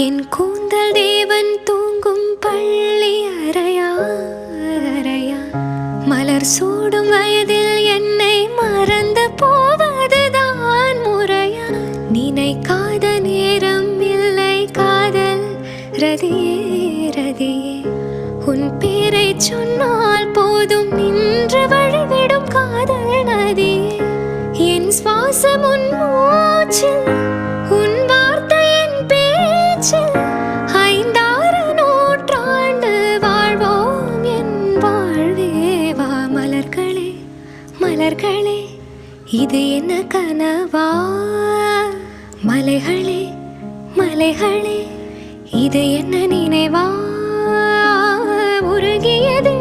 என் கூந்தல் தேவன் தூங்கும் பள்ளி அறையா மலர் சூடும் வயதில் என்னை மறந்து போவதுதான் முறையா? நினைக்காத நேரம் இல்லை காதல் ரதியே உன் பேரை சொன்னால் போதும் நின்று வழிவிடும் காதல் நதியே. என் சுவாசம் உன் மூச்சில், உன் வார்த்தையின் பேச்சில், 5-6 நூற்றாண்டு வாழ்வோம் என் வாழ்வேவா. மலர்களே மலர்களே இது என்ன கனவா? மலைகளே மலைகளே இது என்ன நினைவா? உருகியது